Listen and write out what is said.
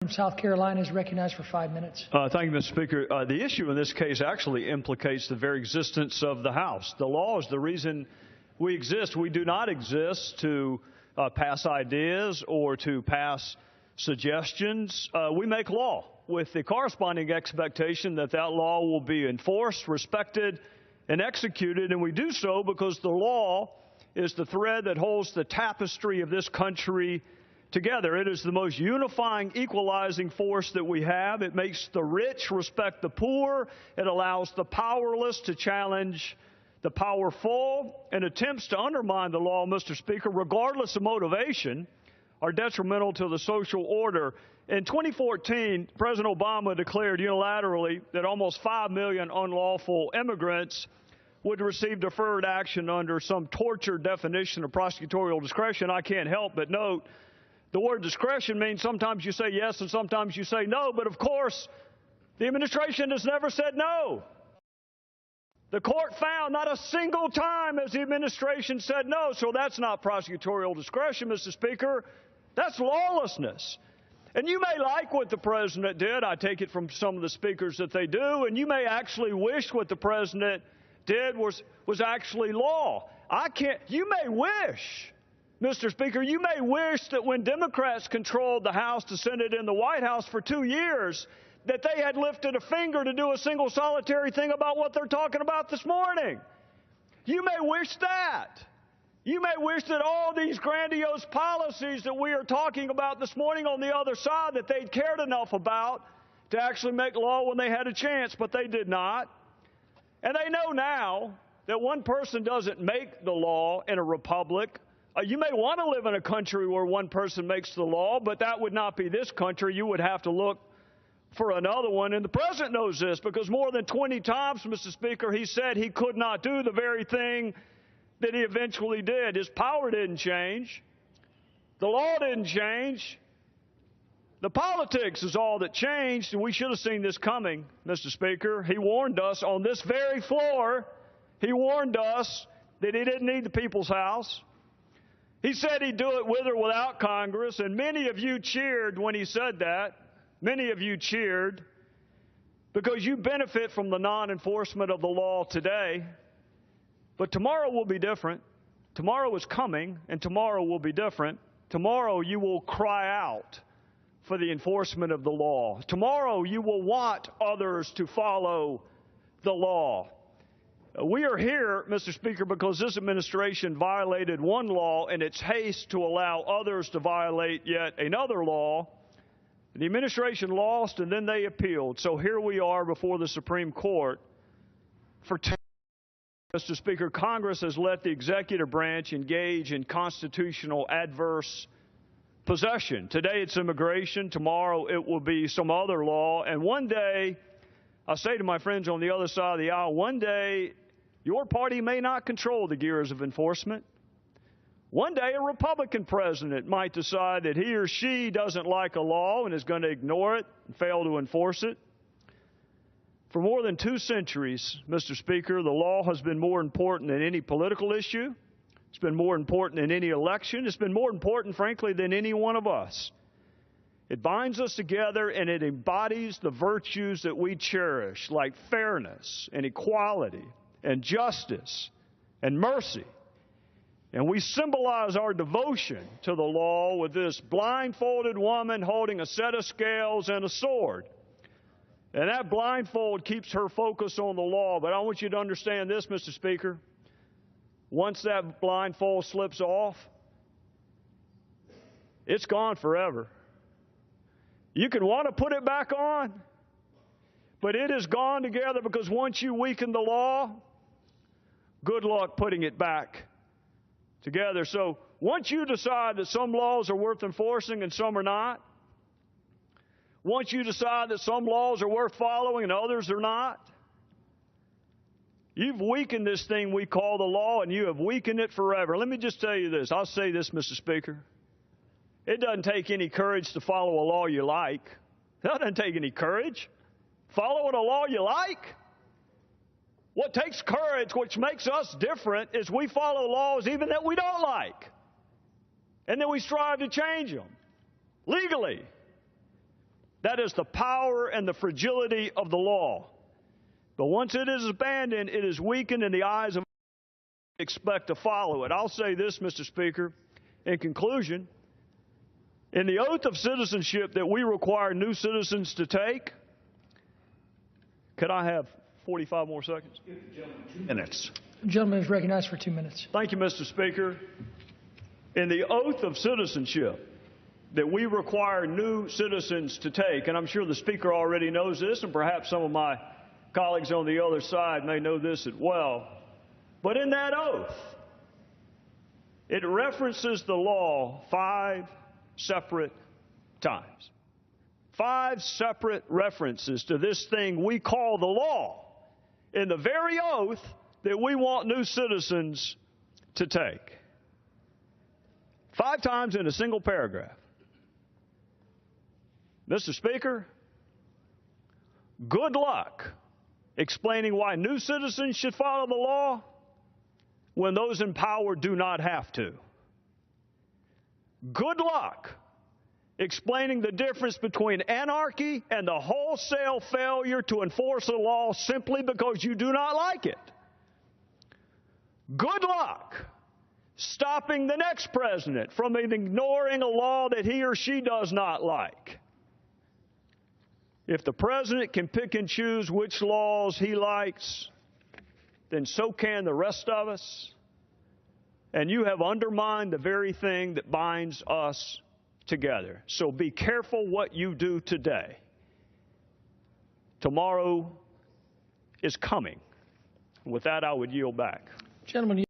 From South Carolina is recognized for 5 minutes. Thank you, Mr. Speaker. The issue in this case actually implicates the very existence of the House. The law is the reason we exist. We do not exist to pass ideas or to pass suggestions. We make law with the corresponding expectation that that law will be enforced, respected, and executed. And we do so because the law is the thread that holds the tapestry of this country together. It is the most unifying, equalizing force that we have. It makes the rich respect the poor. It allows the powerless to challenge the powerful. And attempts to undermine the law, Mr. Speaker, regardless of motivation, are detrimental to the social order. In 2014, President Obama declared unilaterally that almost 5 million unlawful immigrants would receive deferred action under some tortured definition of prosecutorial discretion. I can't help but note the word discretion means sometimes you say yes and sometimes you say no, but of course, the administration has never said no. The court found not a single time has the administration said no, so that's not prosecutorial discretion, Mr. Speaker. That's lawlessness. And you may like what the president did. I take it from some of the speakers that they do, and you may actually wish what the president did was actually law. You may wish, Mr. Speaker, you may wish that when Democrats controlled the House, the Senate, and the White House for 2 years, that they had lifted a finger to do a single solitary thing about what they're talking about this morning. You may wish that. You may wish that all these grandiose policies that we are talking about this morning on the other side, that they'd cared enough about to actually make law when they had a chance, but they did not. And they know now that one person doesn't make the law in a republic. You may want to live in a country where one person makes the law, but that would not be this country. You would have to look for another one. And the president knows this because more than 20 times, Mr. Speaker, he said he could not do the very thing that he eventually did. His power didn't change. The law didn't change. The politics is all that changed, and we should have seen this coming, Mr. Speaker. He warned us on this very floor. He warned us that he didn't need the people's house. He said he'd do it with or without Congress, and many of you cheered when he said that. Many of you cheered because you benefit from the non-enforcement of the law today. But tomorrow will be different. Tomorrow is coming, and tomorrow will be different. Tomorrow you will cry out for the enforcement of the law. Tomorrow you will want others to follow the law. We are here, Mr. Speaker, because this administration violated one law in its haste to allow others to violate yet another law. The administration lost, and then they appealed. So here we are before the Supreme Court. For 10 years, Mr. Speaker, Congress has let the executive branch engage in constitutional adverse possession. Today it's immigration. Tomorrow it will be some other law. And one day, I say to my friends on the other side of the aisle, one day your party may not control the gears of enforcement. One day a Republican president might decide that he or she doesn't like a law and is going to ignore it and fail to enforce it. For more than 2 centuries, Mr. Speaker, the law has been more important than any political issue. It's been more important than any election. It's been more important, frankly, than any one of us. It binds us together and it embodies the virtues that we cherish, like fairness and equality and justice and mercy. And we symbolize our devotion to the law with this blindfolded woman holding a set of scales and a sword. And that blindfold keeps her focus on the law. But I want you to understand this, Mr. Speaker. Once that blindfold slips off, it's gone forever. You can want to put it back on, but it is gone together because once you weaken the law, good luck putting it back together. So once you decide that some laws are worth enforcing and some are not, once you decide that some laws are worth following and others are not, you've weakened this thing we call the law, and you have weakened it forever. Let me just tell you this. I'll say this, Mr. Speaker. It doesn't take any courage to follow a law you like. It doesn't take any courage. Following a law you like? What takes courage, which makes us different, is we follow laws even that we don't like. And then we strive to change them legally. That is the power and the fragility of the law. But once it is abandoned, it is weakened in the eyes of those who expect to follow it. I'll say this, Mr. Speaker, in conclusion. In the oath of citizenship that we require new citizens to take, could I have 45 more seconds? 2 minutes. The gentleman is recognized for 2 minutes. Thank you, Mr. Speaker. In the oath of citizenship that we require new citizens to take, and I'm sure the Speaker already knows this, and perhaps some of my colleagues on the other side may know this as well, but in that oath, it references the law 5 separate times. 5 separate references to this thing we call the law in the very oath that we want new citizens to take. 5 times in a single paragraph. Mr. Speaker, good luck explaining why new citizens should follow the law when those in power do not have to. Good luck explaining the difference between anarchy and the wholesale failure to enforce a law simply because you do not like it. Good luck stopping the next president from ignoring a law that he or she does not like. If the president can pick and choose which laws he likes, then so can the rest of us. And you have undermined the very thing that binds us together. So be careful what you do today. Tomorrow is coming. With that, I would yield back. Gentlemen.